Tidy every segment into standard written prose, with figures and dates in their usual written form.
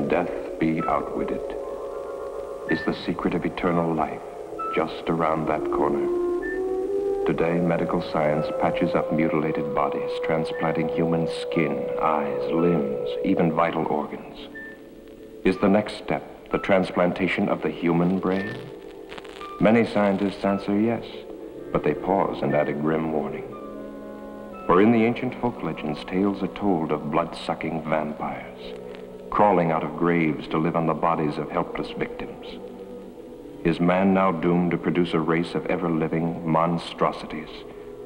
death be outwitted? Is the secret of eternal life just around that corner? Today, medical science patches up mutilated bodies, transplanting human skin, eyes, limbs, even vital organs. Is the next step the transplantation of the human brain? Many scientists answer yes, but they pause and add a grim warning. For in the ancient folk legends, tales are told of blood-sucking vampires, crawling out of graves to live on the bodies of helpless victims. Is man now doomed to produce a race of ever-living monstrosities,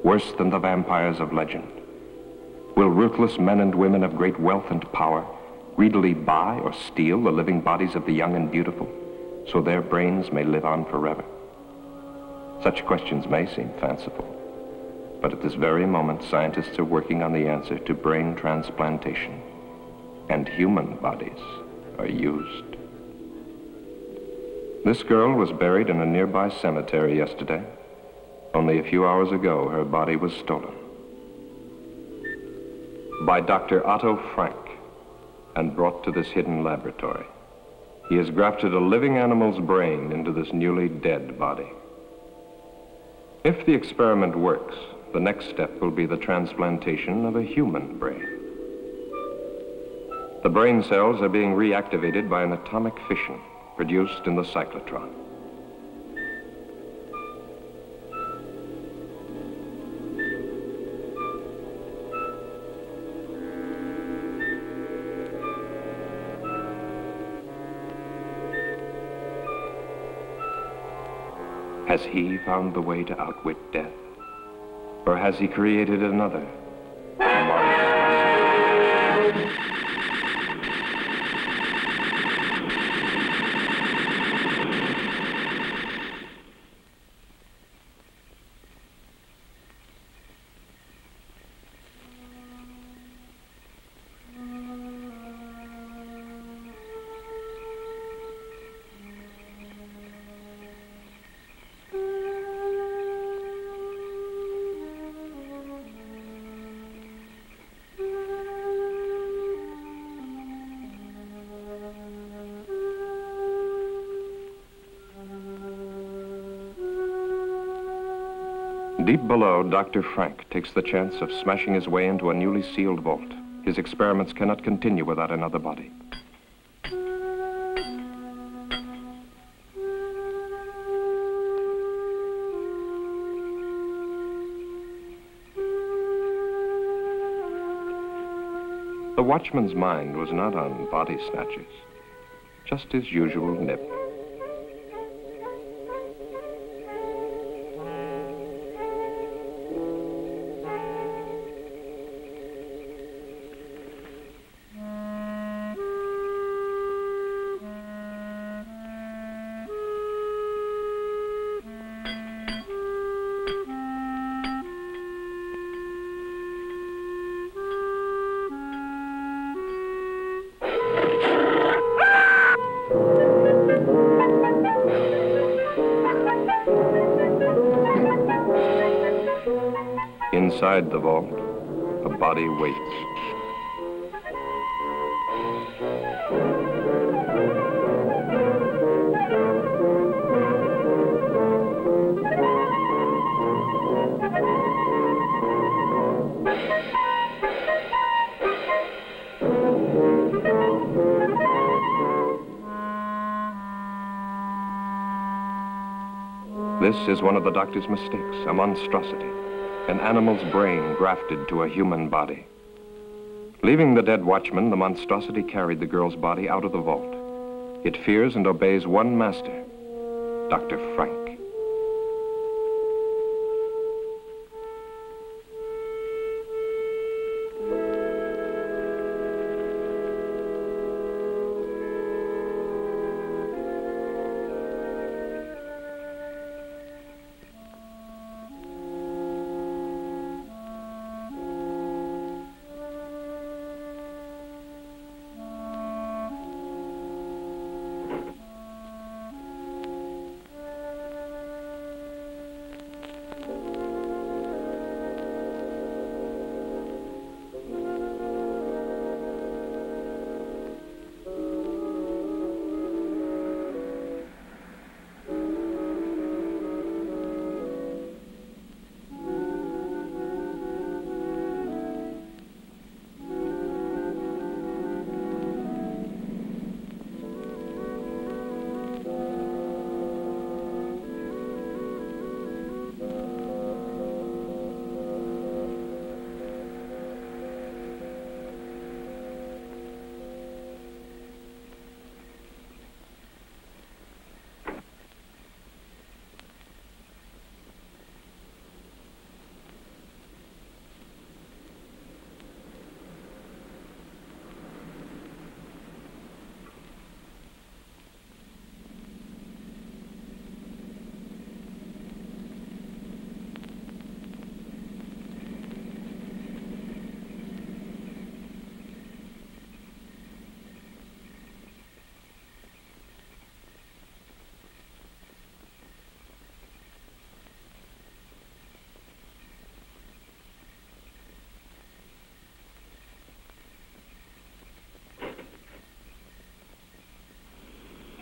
worse than the vampires of legend? Will ruthless men and women of great wealth and power greedily buy or steal the living bodies of the young and beautiful, so their brains may live on forever? Such questions may seem fanciful, but at this very moment, scientists are working on the answer to brain transplantation, and human bodies are used. This girl was buried in a nearby cemetery yesterday. Only a few hours ago, her body was stolen. By Dr. Otto Frank, and brought to this hidden laboratory. He has grafted a living animal's brain into this newly dead body. If the experiment works, the next step will be the transplantation of a human brain. The brain cells are being reactivated by an atomic fission produced in the cyclotron. Has he found the way to outwit death? Or has he created another? Deep below, Dr. Frank takes the chance of smashing his way into a newly sealed vault. His experiments cannot continue without another body. The watchman's mind was not on body snatchers, just his usual nip. Inside the vault, a body waits. This is one of the doctor's mistakes, a monstrosity. An animal's brain grafted to a human body. Leaving the dead watchman, the monstrosity carried the girl's body out of the vault. It fears and obeys one master, Dr. Frank.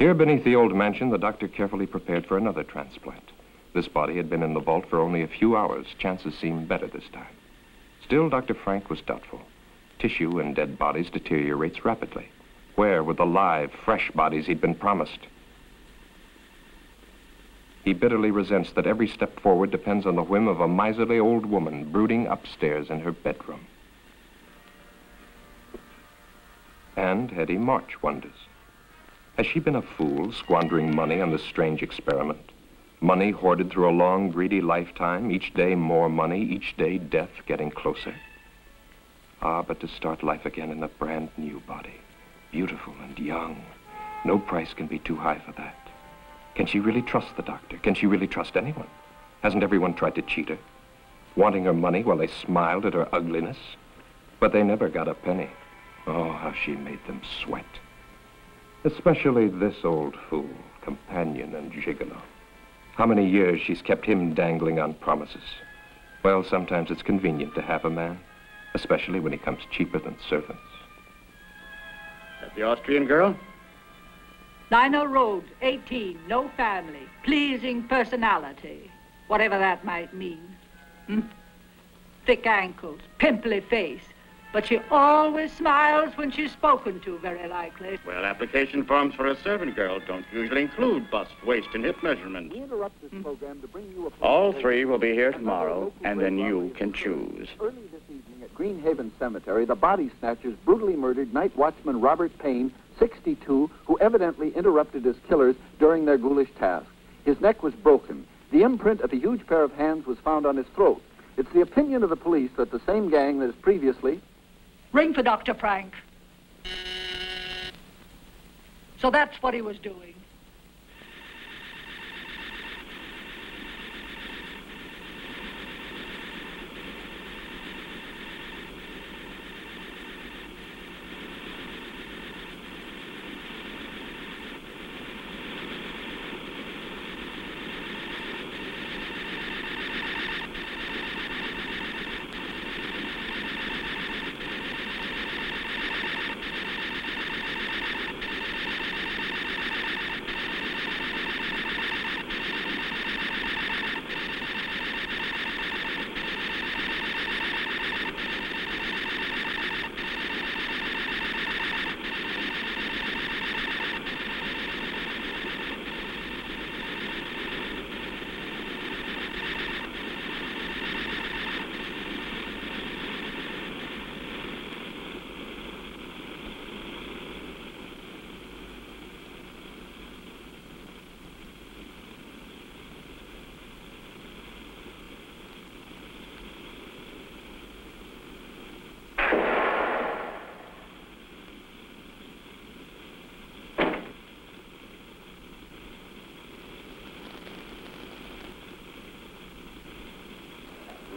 Here beneath the old mansion, the doctor carefully prepared for another transplant. This body had been in the vault for only a few hours. Chances seemed better this time. Still, Dr. Frank was doubtful. Tissue in dead bodies deteriorates rapidly. Where were the live, fresh bodies he'd been promised? He bitterly resents that every step forward depends on the whim of a miserly old woman brooding upstairs in her bedroom. And Hetty March wonders. Has she been a fool, squandering money on this strange experiment? Money hoarded through a long, greedy lifetime, each day more money, each day death getting closer. Ah, but to start life again in a brand new body, beautiful and young, no price can be too high for that. Can she really trust the doctor? Can she really trust anyone? Hasn't everyone tried to cheat her? Wanting her money while they smiled at her ugliness? But they never got a penny. Oh, how she made them sweat. Especially this old fool, companion and gigolo. How many years she's kept him dangling on promises. Well, sometimes it's convenient to have a man, especially when he comes cheaper than servants. That the Austrian girl? Lionel Road, 18, no family, pleasing personality, whatever that might mean. Thick ankles, pimply face, but she always smiles when she's spoken to, very likely. Well, application forms for a servant girl don't usually include bust, waist, and hip measurements. We interrupt this program to bring you a... All three will be here tomorrow, and then you can choose. Early this evening at Greenhaven Cemetery, the body snatchers brutally murdered night watchman Robert Payne, 62, who evidently interrupted his killers during their ghoulish task. His neck was broken. The imprint of a huge pair of hands was found on his throat. It's the opinion of the police that the same gang that has previously... Ring for Dr. Frank. So that's what he was doing.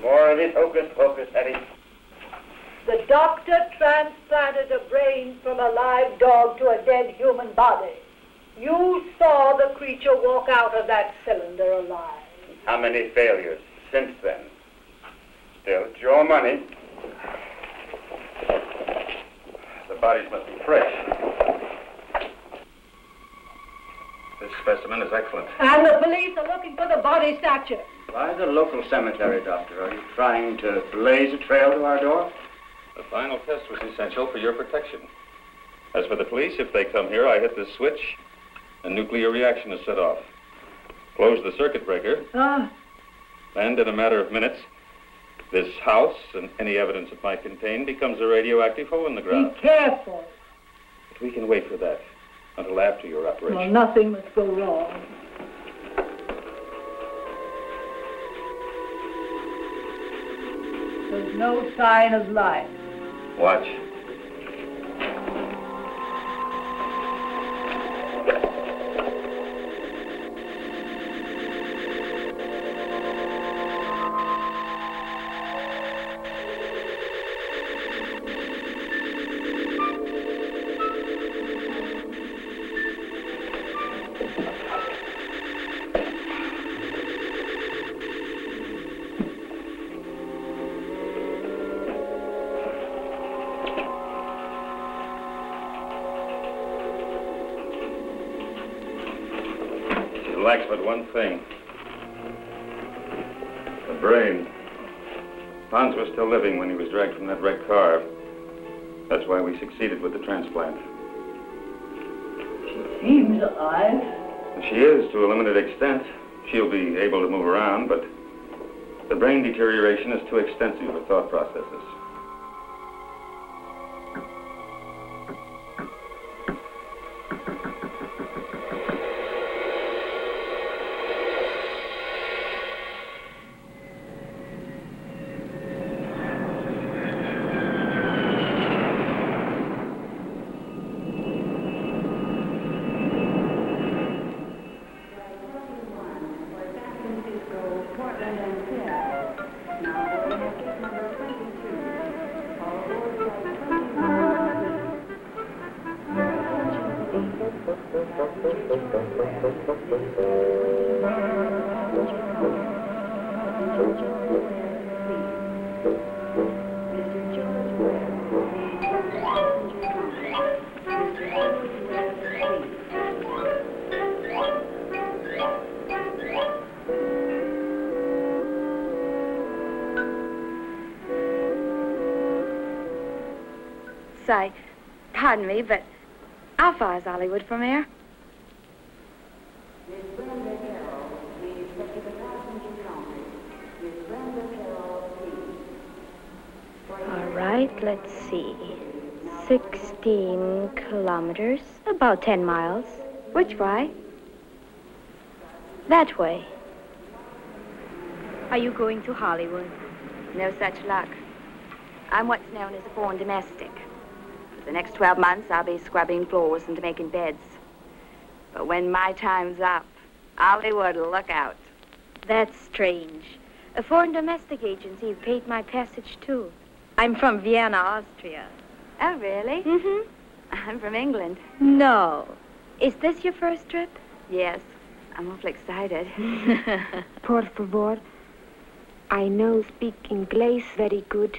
More of this hocus-pocus, Hetty. The doctor transplanted a brain from a live dog to a dead human body. You saw the creature walk out of that cylinder alive. How many failures since then? Still, it's your money. The bodies must be fresh. This specimen is excellent. And the police are looking for the body snatcher. Why the local cemetery, Doctor? Are you trying to blaze a trail to our door? The final test was essential for your protection. As for the police, if they come here, I hit this switch, a nuclear reaction is set off. Close the circuit breaker, and in a matter of minutes, this house and any evidence it might contain becomes a radioactive hole in the ground. Be careful. But we can wait for that until after your operation. Well, nothing must go wrong. There's no sign of life. Watch. lacks but one thing. The brain. Hans was still living when he was dragged from that wrecked car. That's why we succeeded with the transplant. She seems alive. She is, to a limited extent. She'll be able to move around, but the brain deterioration is too extensive for thought processes. Pardon me, but how far is Hollywood from here? All right, let's see. 16 kilometers, about 10 miles. Which way? That way. Are you going to Hollywood? No such luck. I'm what's known as a foreign domestic. For the next 12 months, I'll be scrubbing floors and making beds. But when my time's up, Hollywood will look out. That's strange. A foreign domestic agency paid my passage, too. I'm from Vienna, Austria. Oh, really? Mm-hmm. I'm from England. No. Is this your first trip? Yes. I'm awfully excited. Por favor. I know speak English very good.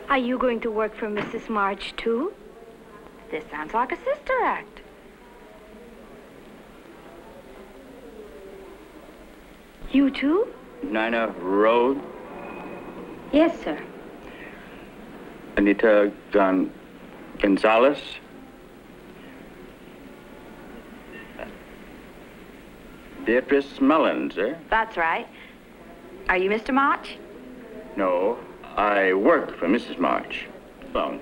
Are you going to work for Mrs. March, too? This sounds like a sister act. You, too? Nina Road? Yes, sir. Anita Gonzalez? Beatrice Mullins, eh? That's right. Are you Mr. March? No, I work for Mrs. March. Phone.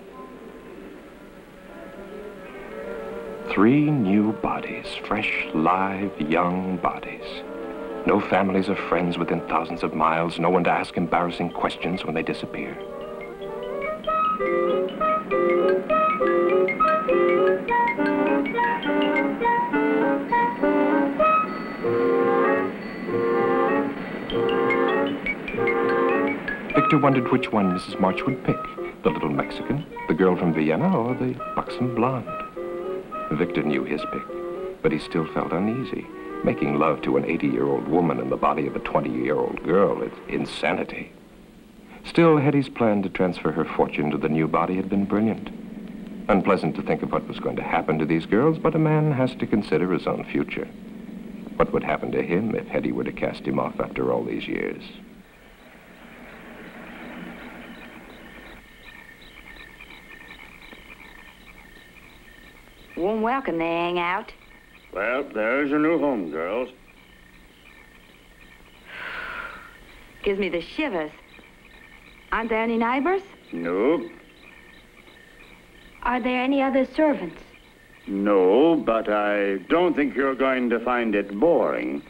3 new bodies, fresh, live, young bodies. No families or friends within thousands of miles, no one to ask embarrassing questions when they disappear. Victor wondered which one Mrs. March would pick, the little Mexican, the girl from Vienna, or the buxom blonde. Victor knew his pick, but he still felt uneasy. Making love to an 80-year-old woman in the body of a 20-year-old girl, it's insanity. Still, Hetty's plan to transfer her fortune to the new body had been brilliant. Unpleasant to think of what was going to happen to these girls, but a man has to consider his own future. What would happen to him if Hetty were to cast him off after all these years? Warm welcome, they hang out. Well, there's your new home, girls. Gives me the shivers. Aren't there any neighbors? Nope. Are there any other servants? No, but I don't think you're going to find it boring.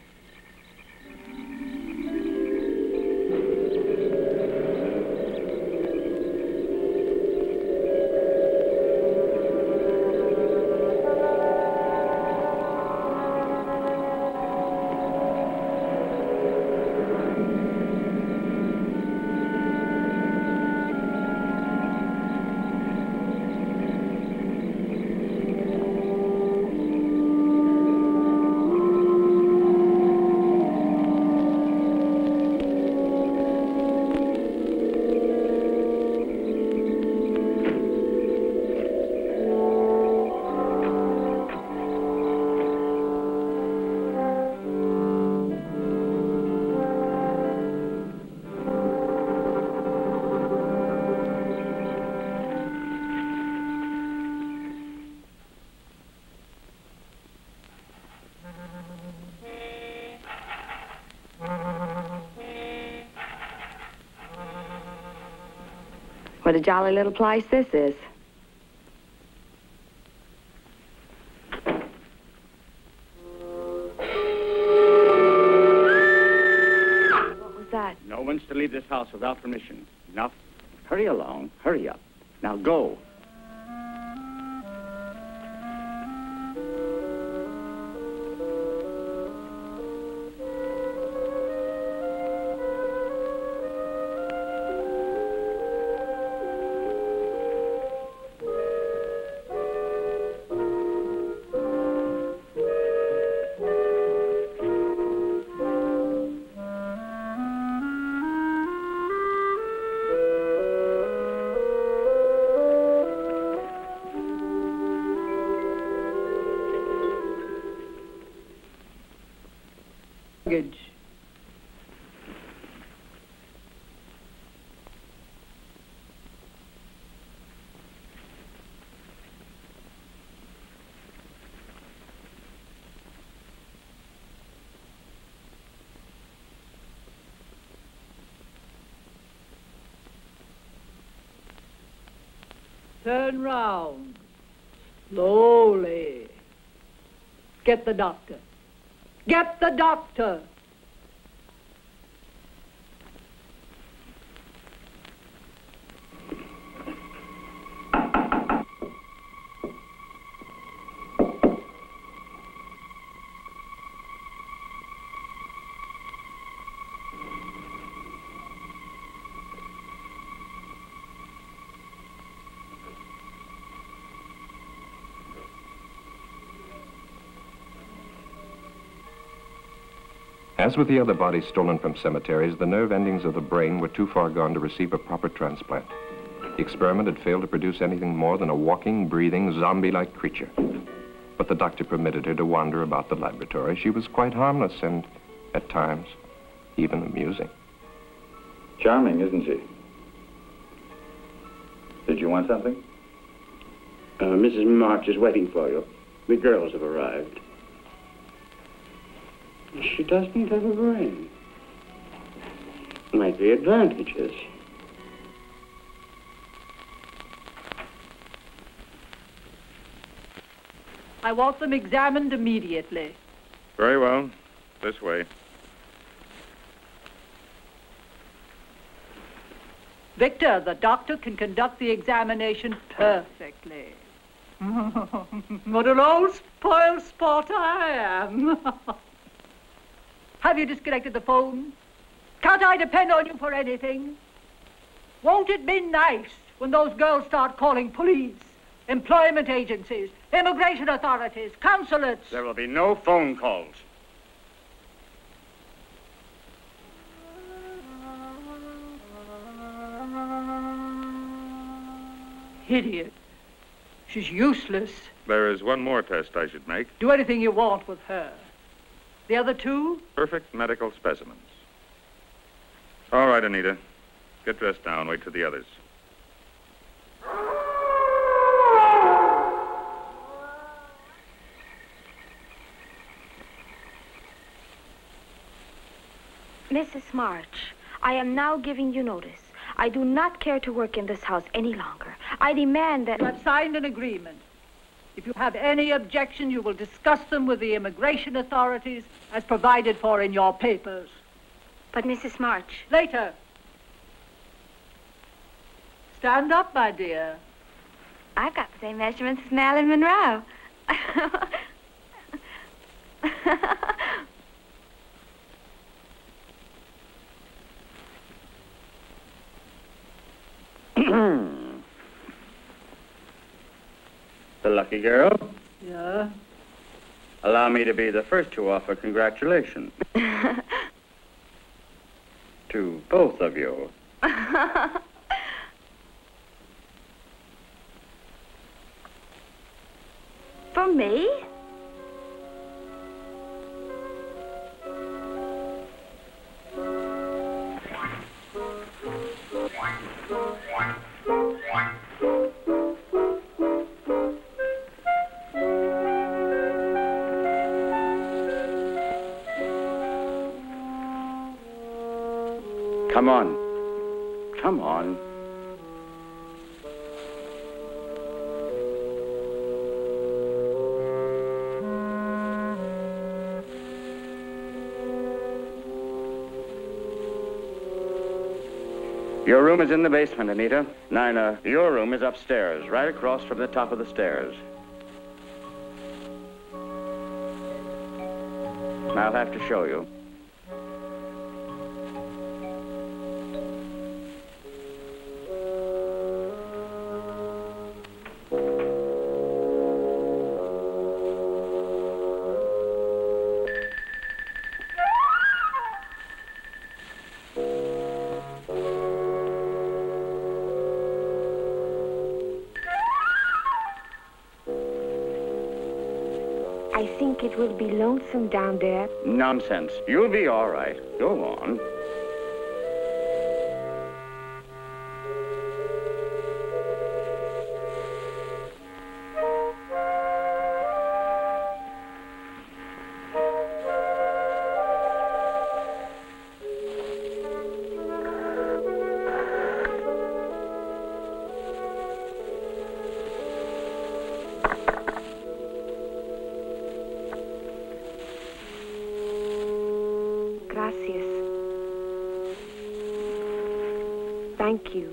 What a jolly little place this is. What was that? No one's to leave this house without permission. Enough. Hurry along. Hurry up. Now go. Luggage. Turn round. Slowly. Get the doctor. Get the doctor. As with the other bodies stolen from cemeteries, the nerve endings of the brain were too far gone to receive a proper transplant. The experiment had failed to produce anything more than a walking, breathing, zombie-like creature. But the doctor permitted her to wander about the laboratory. She was quite harmless and, at times, even amusing. Charming, isn't she? Did you want something? Mrs. March is waiting for you. The girls have arrived. She doesn't have a brain. Might be advantages. I want them examined immediately. Very well. This way. Victor, the doctor can conduct the examination perfectly. What an old spoiled sport I am. Have you disconnected the phone? Can't I depend on you for anything? Won't it be nice when those girls start calling police, employment agencies, immigration authorities, consulates? There will be no phone calls. Idiot. She's useless. There is one more test I should make. Do anything you want with her. The other two? Perfect medical specimens. All right, Anita. Get dressed now and wait for the others. Mrs. March, I am now giving you notice. I do not care to work in this house any longer. I demand that... You have signed an agreement. If you have any objection, you will discuss them with the immigration authorities as provided for in your papers. But, Mrs. March... Later. Stand up, my dear. I've got the same measurements as Marilyn Monroe. The lucky girl. Yeah? Allow me to be the first to offer congratulations. To both of you. For me? Come on. Come on. Your room is in the basement, Anita. Nina, your room is upstairs, right across from the top of the stairs. I'll have to show you. I think it will be lonesome down there. Nonsense. You'll be all right. Go on. Thank you.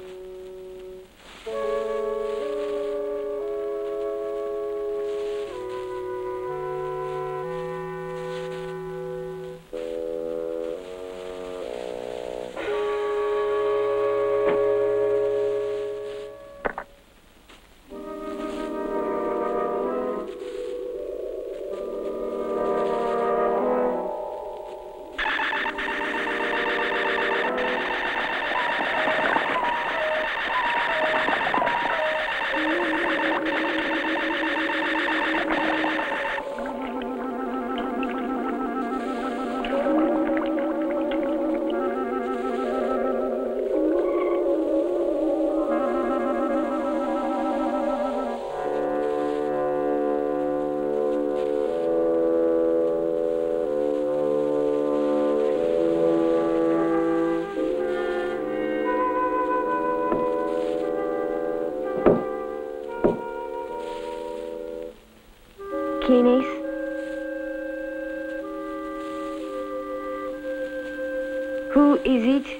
Who is it?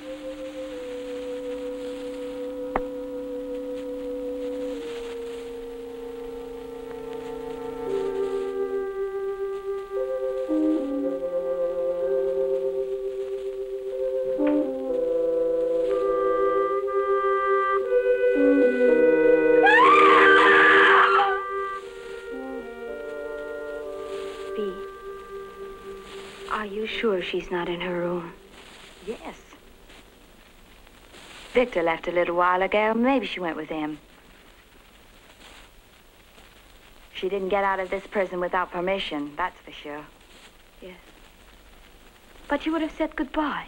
Are you sure she's not in her room? Yes. Victor left a little while ago. Maybe she went with him. She didn't get out of this prison without permission, that's for sure. Yes. But you would have said goodbye.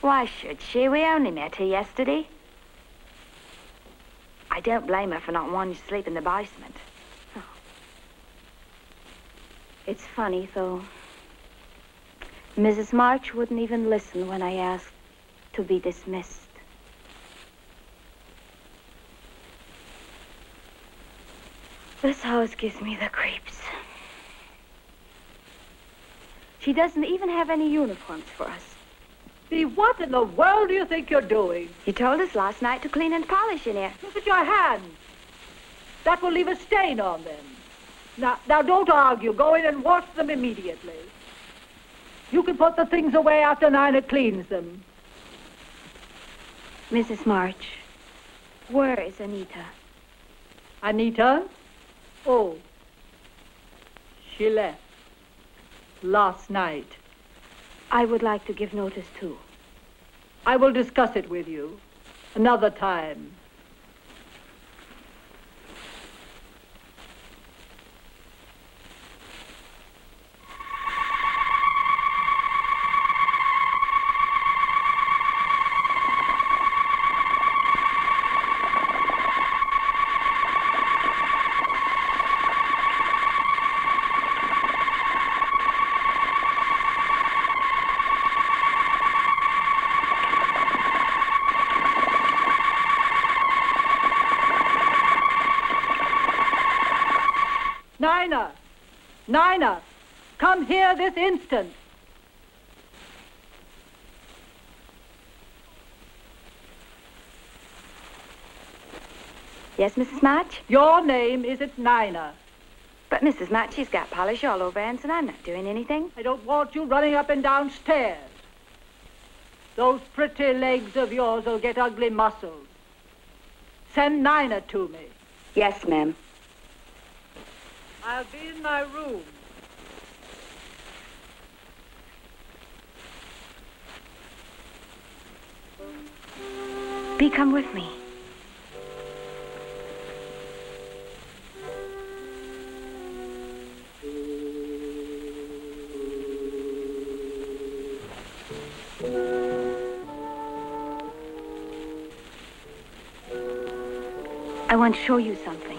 Why should she? We only met her yesterday. I don't blame her for not wanting to sleep in the basement. Oh. It's funny, though. Mrs. March wouldn't even listen when I asked to be dismissed. This house gives me the creeps. She doesn't even have any uniforms for us. See, what in the world do you think you're doing? You told us last night to clean and polish in here. Look at your hands. That will leave a stain on them. Now don't argue. Go in and wash them immediately. You can put the things away after Nina cleans them. Mrs. March, where is Anita? Anita? Oh, she left last night. I would like to give notice, too. I will discuss it with you another time. Nina, come here this instant. Yes, Mrs. March? Your name isn't Nina. But Mrs. March, she's got polish all over hands, and I'm not doing anything. I don't want you running up and down stairs. Those pretty legs of yours will get ugly muscles. Send Nina to me. Yes, ma'am. I'll be in my room. Bee, come with me. I want to show you something.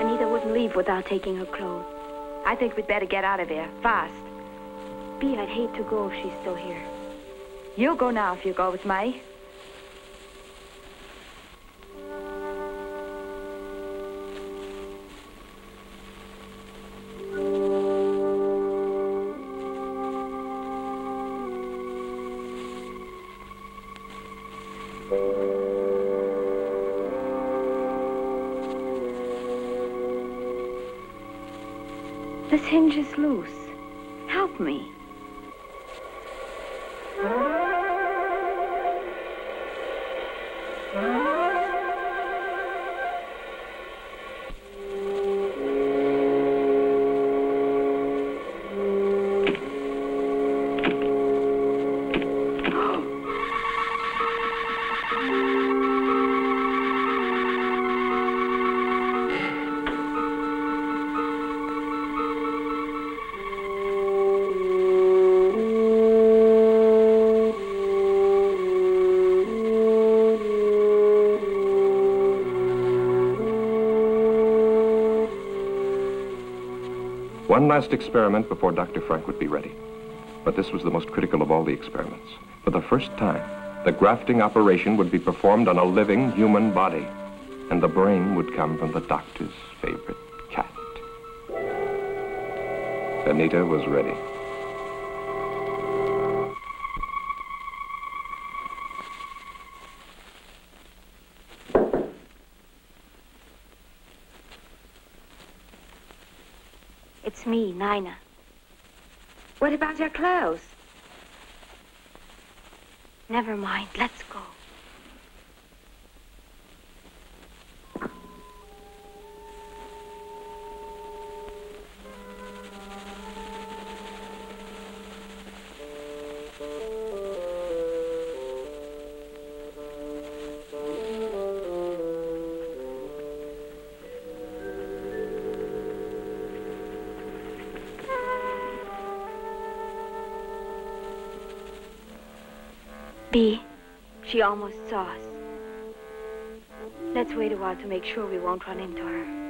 Anita wouldn't leave without taking her clothes. I think we'd better get out of here, fast. Bee, I'd hate to go if she's still here. You go now if you go with me. This hinge is loose. Help me. One last experiment before Dr. Frank would be ready. But this was the most critical of all the experiments. For the first time, the grafting operation would be performed on a living human body, and the brain would come from the doctor's favorite cat. Anita was ready. It's me, Nina. What about your clothes? Never mind, let's go. Bee, she almost saw us. Let's wait a while to make sure we won't run into her.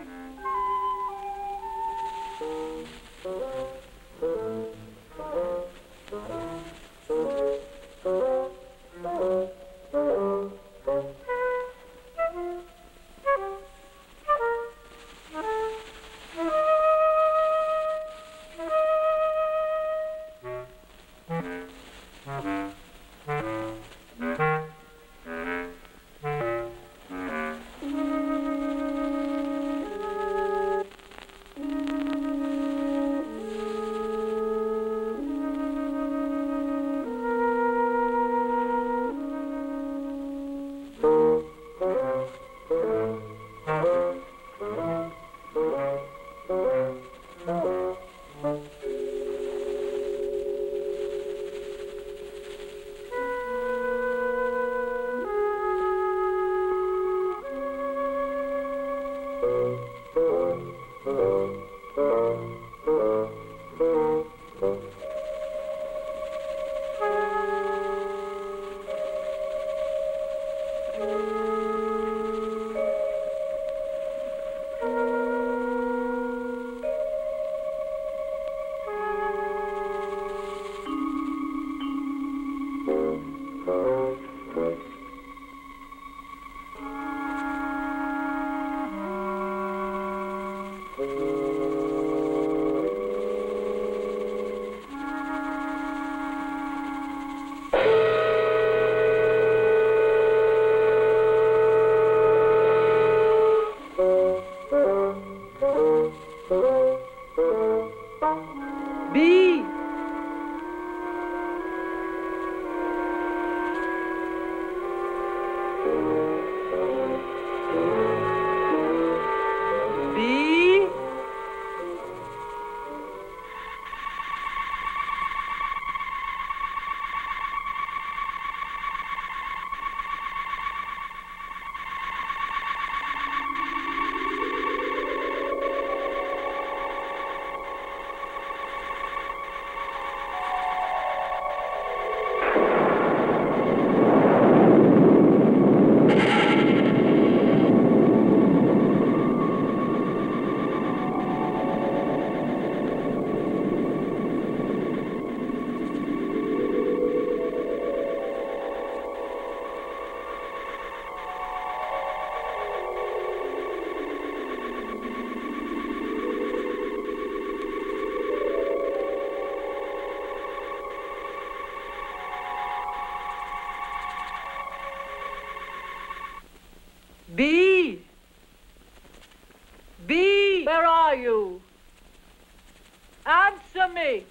are you? Answer me.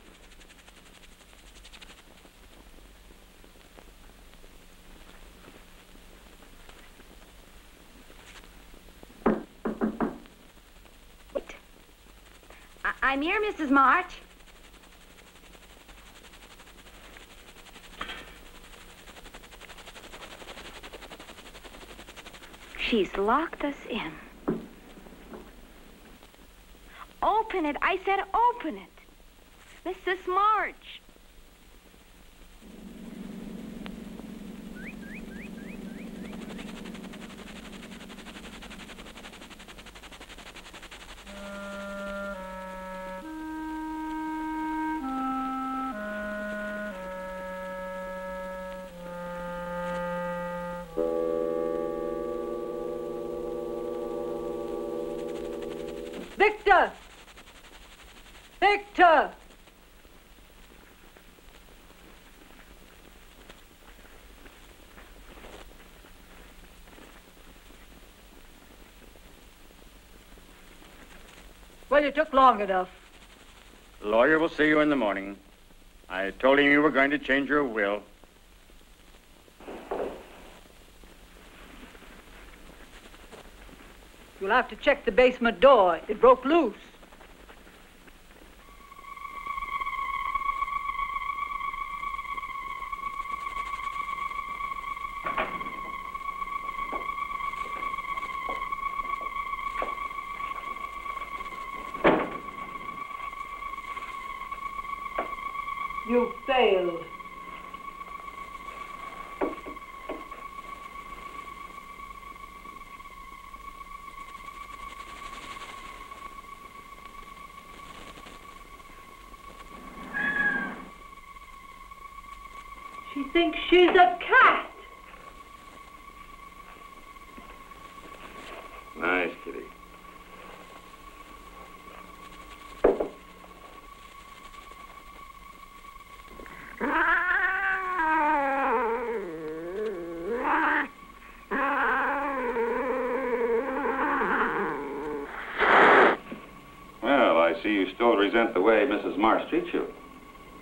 Wait. I'm here, Mrs. March. She's locked us in. Open it. I said open it. Mrs. March. Victor! Victor! Well, you took long enough. The lawyer will see you in the morning. I told him you were going to change your will. You'll have to check the basement door. It broke loose. You failed. She thinks she's a cat. Nice, kitty. Well, I see you still resent the way Mrs. Marsh treats you.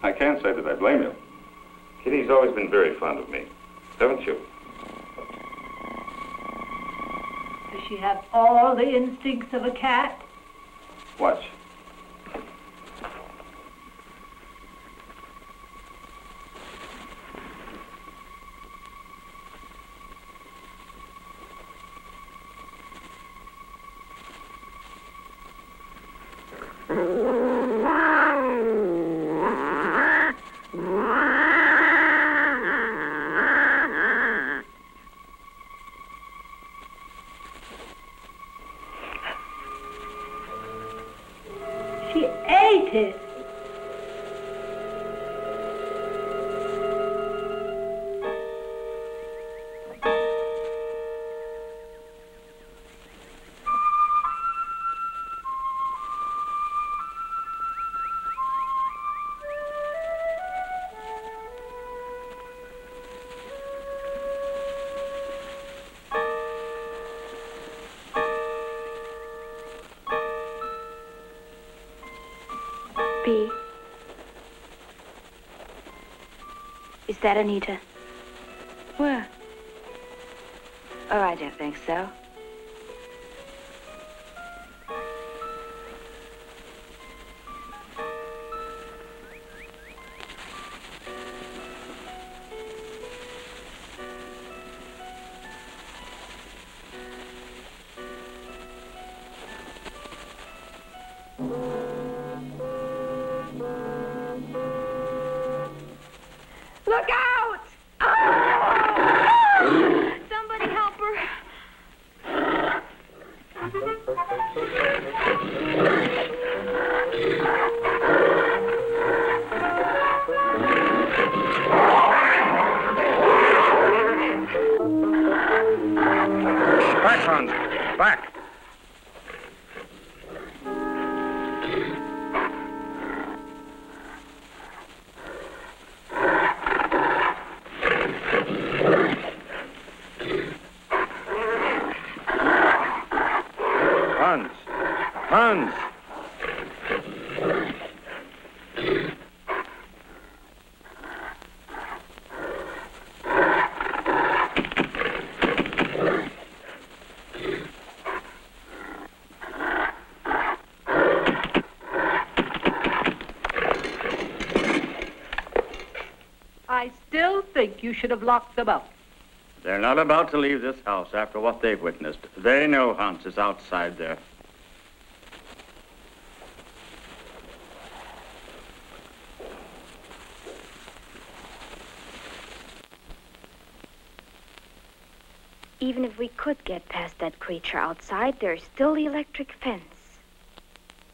I can't say that I blame you. Kitty's always been very fond of me, haven't you? Does she have all the instincts of a cat? Watch. She ate it. B. Is that Anita? Where? Oh, I don't think so. Look out! Oh! Somebody help her. Back, Hans. Back. Hans! I still think you should have locked them up. They're not about to leave this house after what they've witnessed. They know Hans is outside there. Even if we could get past that creature outside, there's still the electric fence.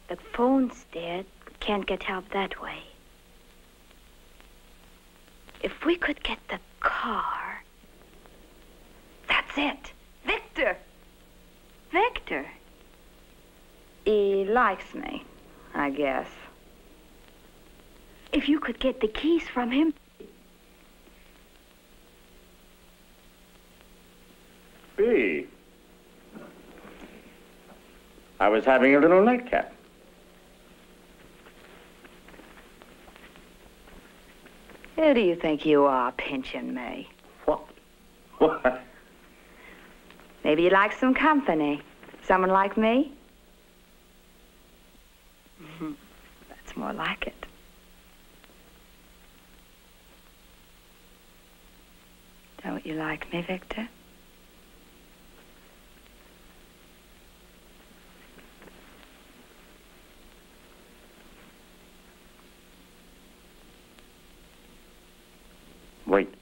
The phone's dead. We can't get help that way. If we could get the car... That's it. Victor. Victor. He likes me, I guess. If you could get the keys from him... B. I was having a little nightcap. Who do you think you are, pinching me? What? What? Maybe you'd like some company. Someone like me? That's more like it. Don't you like me, Victor? Wait.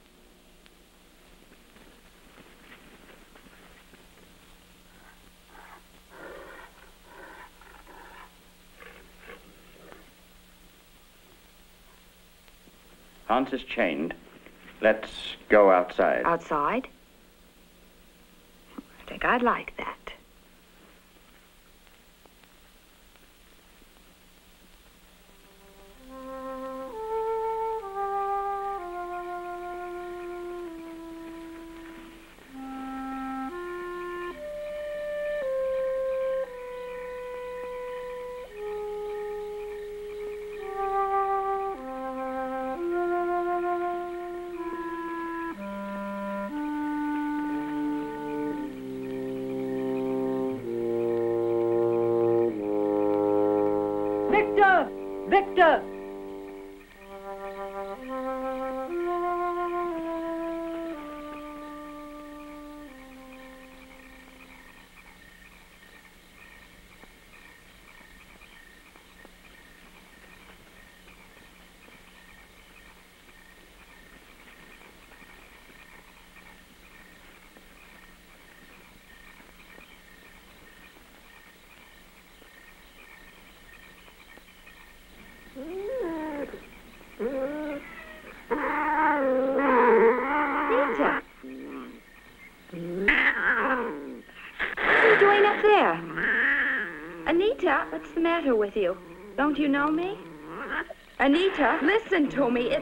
Hans is chained. Let's go outside. Outside? I think I'd like that. Victor! What's the matter with you? Don't you know me? Anita, listen to me.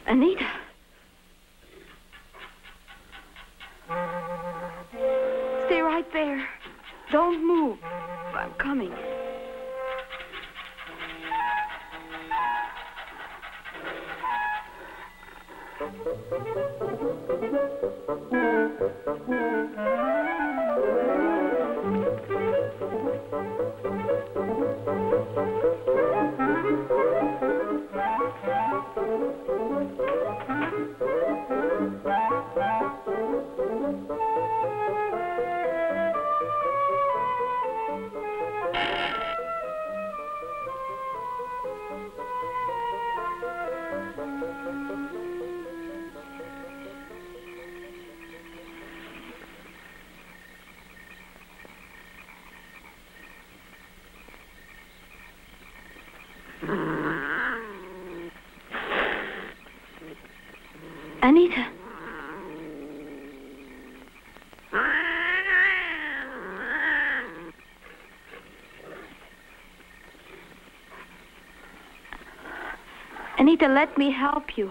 Anita. Stay right there. Don't move. I'm coming. Anita, let me help you.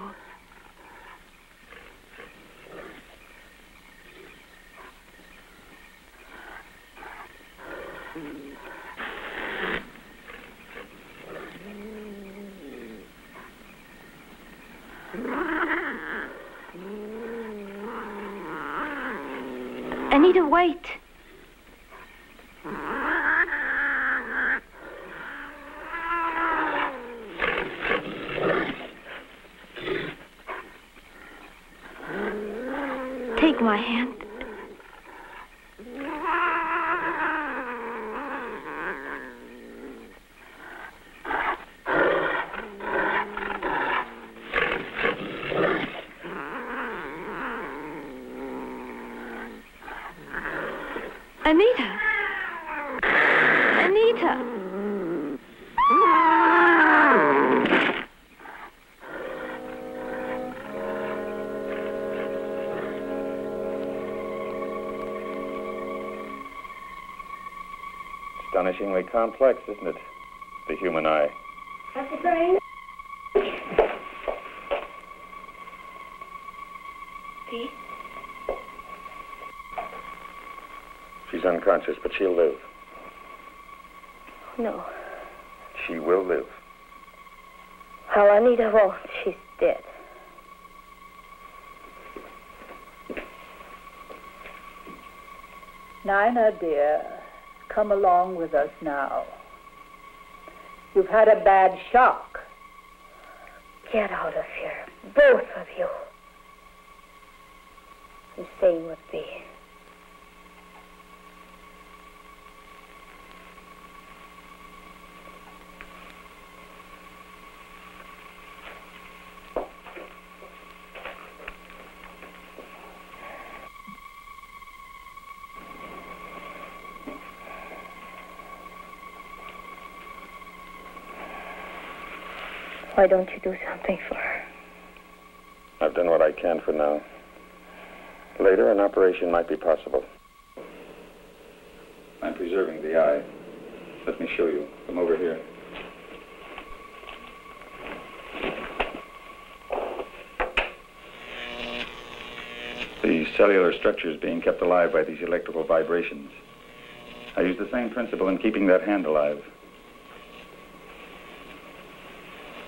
Anita, wait. Take my hand. Anita! Anita! Astonishingly complex, isn't it? The human eye. She's unconscious, but she'll live. No. She will live. Oh, Anita won't. She's dead. Nina, dear, come along with us now. You've had a bad shock. Get out of here, both of you. The same with me. Why don't you do something for her? I've done what I can for now. Later, an operation might be possible. I'm preserving the eye. Let me show you. Come over here. The cellular structure is being kept alive by these electrical vibrations. I use the same principle in keeping that hand alive.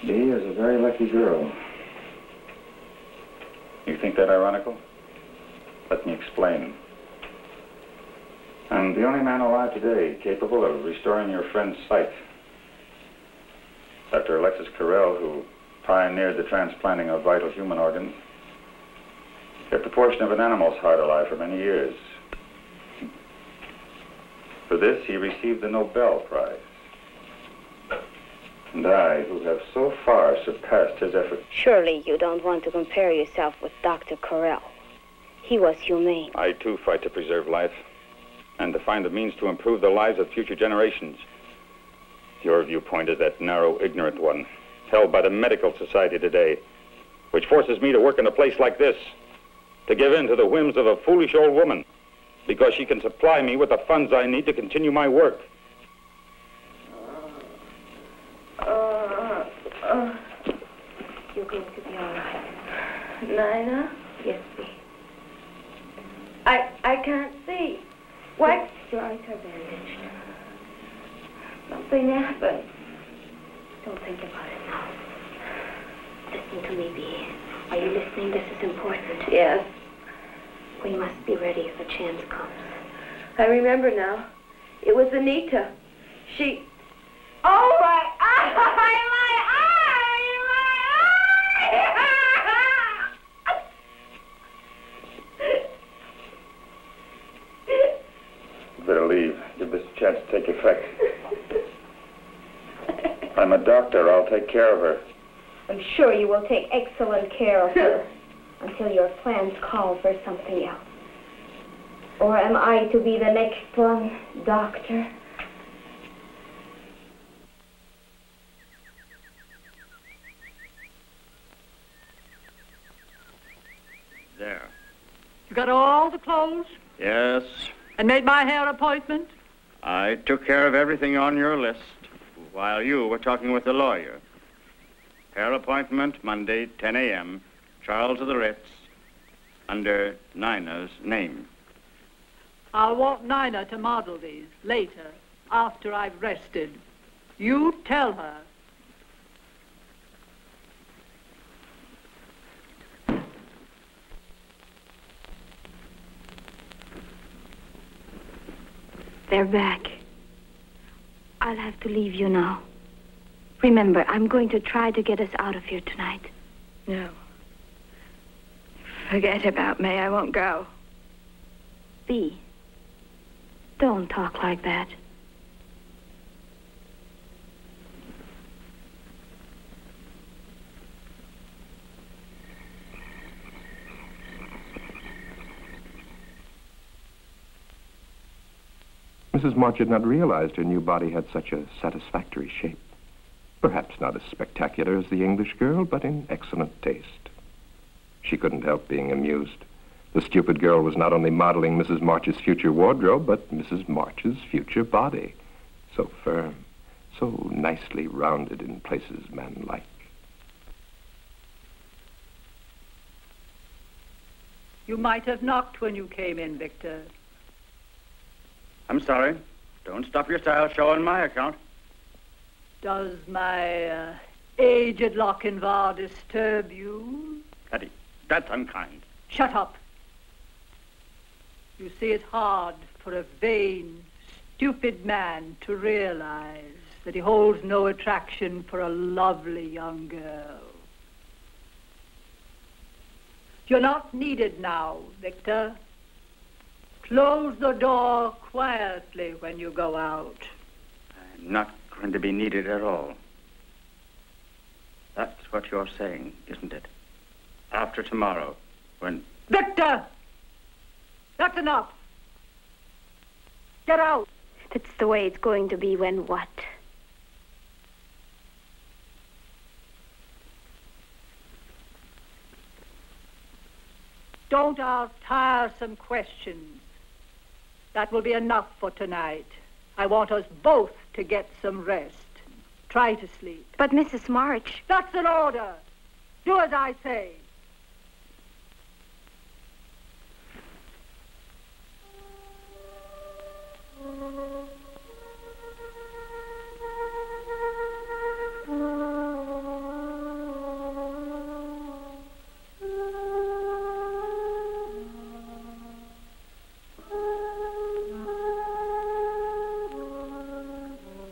Dee is a very lucky girl. You think that ironical? Let me explain. I'm the only man alive today capable of restoring your friend's sight. Dr. Alexis Carrel, who pioneered the transplanting of vital human organs, kept a portion of an animal's heart alive for many years. For this, he received the Nobel Prize. And I, who have so far surpassed his efforts. Surely you don't want to compare yourself with Dr. Carrel. He was humane. I, too, fight to preserve life and to find the means to improve the lives of future generations. Your viewpoint is that narrow, ignorant one, held by the medical society today, which forces me to work in a place like this, to give in to the whims of a foolish old woman, because she can supply me with the funds I need to continue my work. You're going to be all right. Nina? Yes, please. I can't see. What? Your eyes are bandaged. Something happened. Don't think about it now. Listen to me, Bee. Are you listening? This is important. Yes. We must be ready if a chance comes. I remember now. It was Anita. She... Oh, my eye! My eye! You better leave. Give this a chance to take effect. I'm a doctor. I'll take care of her. I'm sure you will take excellent care of her until your plans call for something else. Or am I to be the next one, Doctor? There. You got all the clothes? Yes, And made my hair appointment? I took care of everything on your list while you were talking with the lawyer. Hair appointment, Monday, 10 a.m. Charles of the Ritz, under Nina's name. I'll want Nina to model these later, after I've rested. You tell her. They're back. I'll have to leave you now. Remember, I'm going to try to get us out of here tonight. No. Forget about me. I won't go. V, don't talk like that. Mrs. March had not realized her new body had such a satisfactory shape. Perhaps not as spectacular as the English girl, but in excellent taste. She couldn't help being amused. The stupid girl was not only modeling Mrs. March's future wardrobe, but Mrs. March's future body. So firm, so nicely rounded in places man-like. You might have knocked when you came in, Victor. I'm sorry. Don't stop your style show on my account. Does my aged Lochinvar disturb you? Hetty, that's unkind. Shut up. You see, it's hard for a vain, stupid man to realize that he holds no attraction for a lovely young girl. You're not needed now, Victor. Close the door quietly when you go out. I'm not going to be needed at all. That's what you're saying, isn't it? After tomorrow, when... Victor! That's enough. Get out. That's the way it's going to be when what? Don't ask tiresome questions. That will be enough for tonight. I want us both to get some rest. Try to sleep. But Mrs. March... That's an order. Do as I say.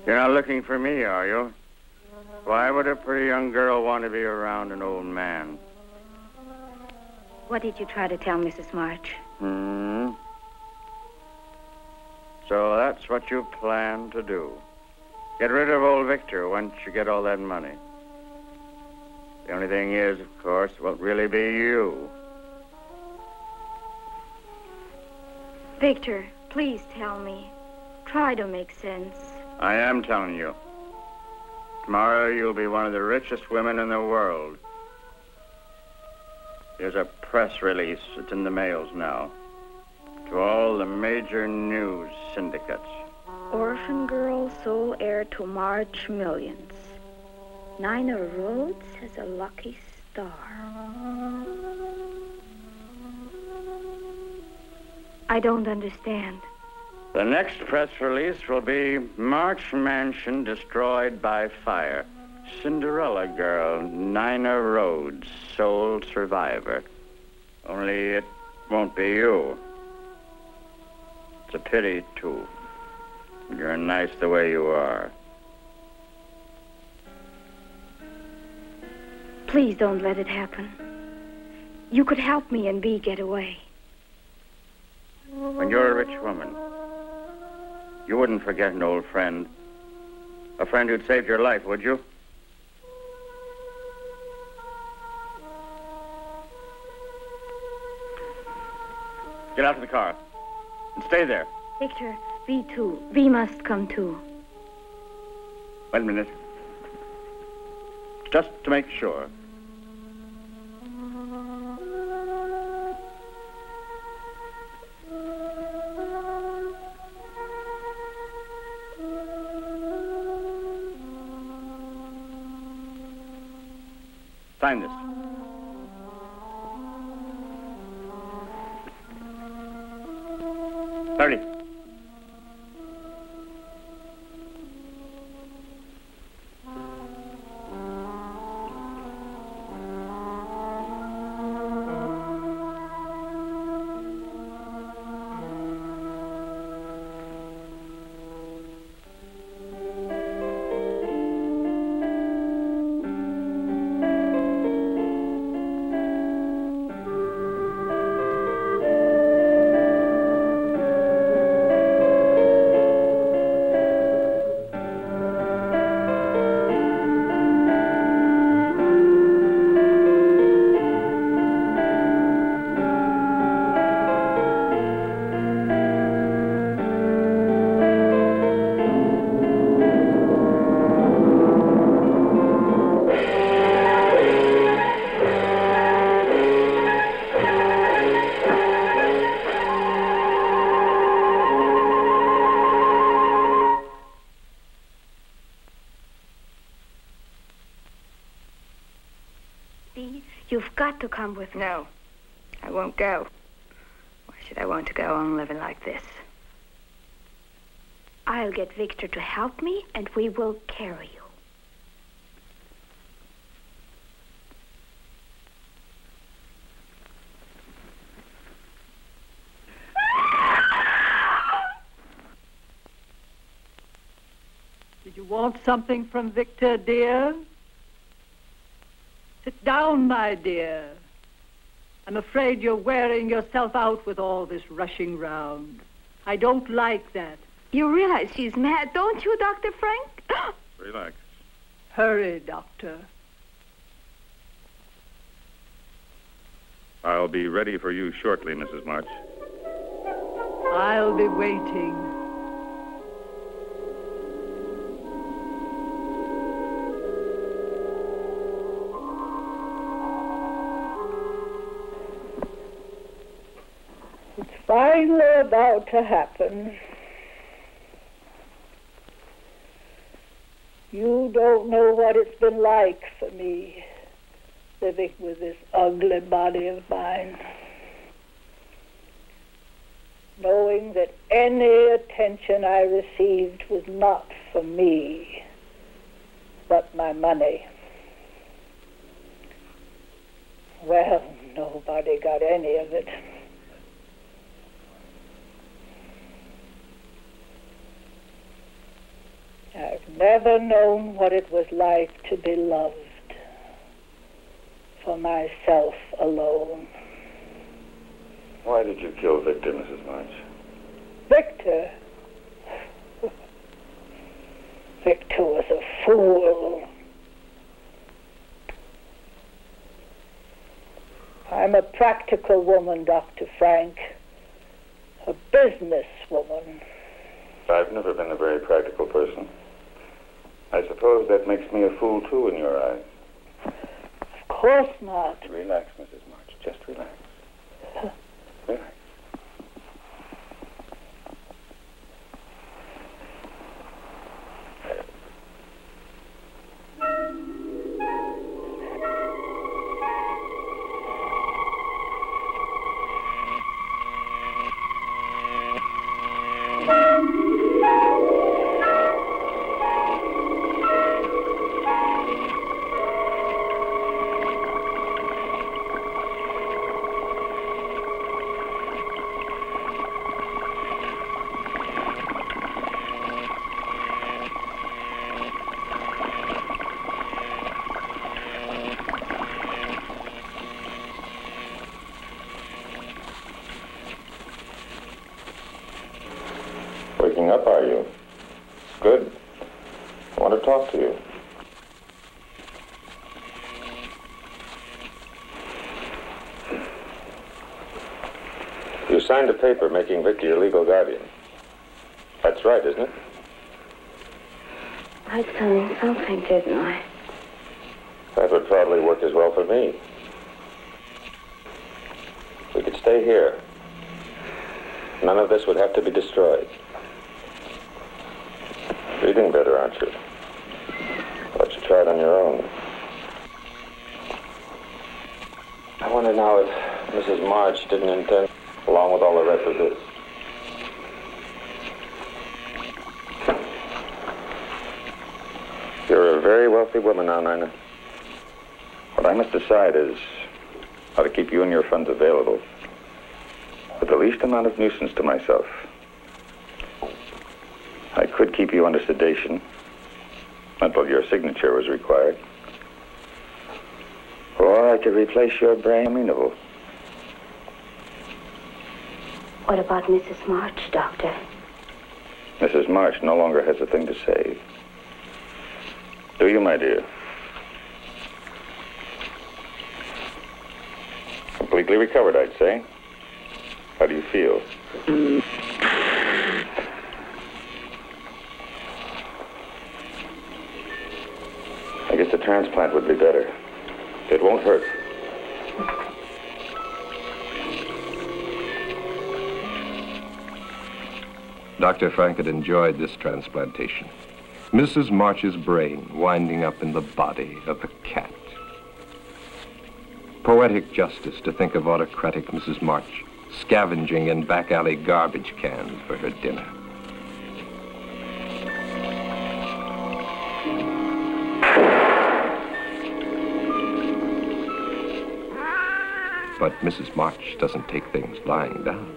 You're not looking for me, are you? Why would a pretty young girl want to be around an old man? What did you try to tell Mrs. March? So that's what you plan to do. Get rid of old Victor once you get all that money. The only thing is, of course, it won't really be you. Victor, please tell me. Try to make sense. I am telling you. Tomorrow you'll be one of the richest women in the world. There's a press release. It's in the mails now. To all the major news syndicates. Orphan girl, sole heir to March millions. Nina Rhodes has a lucky star. I don't understand. The next press release will be March Mansion destroyed by fire. Cinderella girl, Nina Rhodes, sole survivor. Only it won't be you. It's a pity, too. You're nice the way you are. Please don't let it happen. You could help me and Bea get away. When you're a rich woman, you wouldn't forget an old friend. A friend who'd saved your life, would you? Get out of the car. And stay there. Victor, V too. V must come too. Wait a minute. Just to make sure. Sign this. Hurry. You've got to come with me. No, I won't go. Why should I want to go on living like this? I'll get Victor to help me, and we will carry you. Did you want something from Victor, dear? Sit down, my dear. I'm afraid you're wearing yourself out with all this rushing round. I don't like that. You realize she's mad, don't you, Dr. Frank? Relax. Hurry, Doctor. I'll be ready for you shortly, Mrs. March. I'll be waiting. It's finally about to happen. You don't know what it's been like for me, living with this ugly body of mine. Knowing that any attention I received was not for me, but my money. Well, nobody got any of it. I've never known what it was like to be loved for myself alone. Why did you kill Victor, Mrs. March? Victor? Victor was a fool. I'm a practical woman, Dr. Frank. A business woman. I've never been a very practical person. I suppose that makes me a fool, too, in your eyes. Of course not. Relax, Mrs. March. Just relax. Relax. Waking up, are you? Good. I want to talk to you. You signed a paper making Victor your legal guardian. That's right, isn't it? I'd done something, didn't I? That would probably work as well for me. We could stay here. None of this would have to be destroyed. Reading better, aren't you? Why don't you try it on your own? wonder now if Mrs. March didn't intend, along with all the rest of this. You're a very wealthy woman now, Nina. What I must decide is how to keep you and your funds available with the least amount of nuisance to myself. I could keep you under sedation until your signature was required. Or I could replace your brain amenable. What about Mrs. March, Doctor? Mrs. March no longer has a thing to say. Do you, my dear? Completely recovered, I'd say. How do you feel? I guess the transplant would be better. It won't hurt. Dr. Frank had enjoyed this transplantation. Mrs. March's brain winding up in the body of a cat. Poetic justice to think of autocratic Mrs. March scavenging in back alley garbage cans for her dinner. But Mrs. March doesn't take things lying down.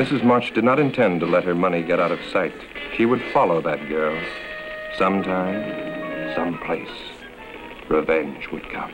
Mrs. March did not intend to let her money get out of sight. She would follow that girl. Sometime, someplace, revenge would come.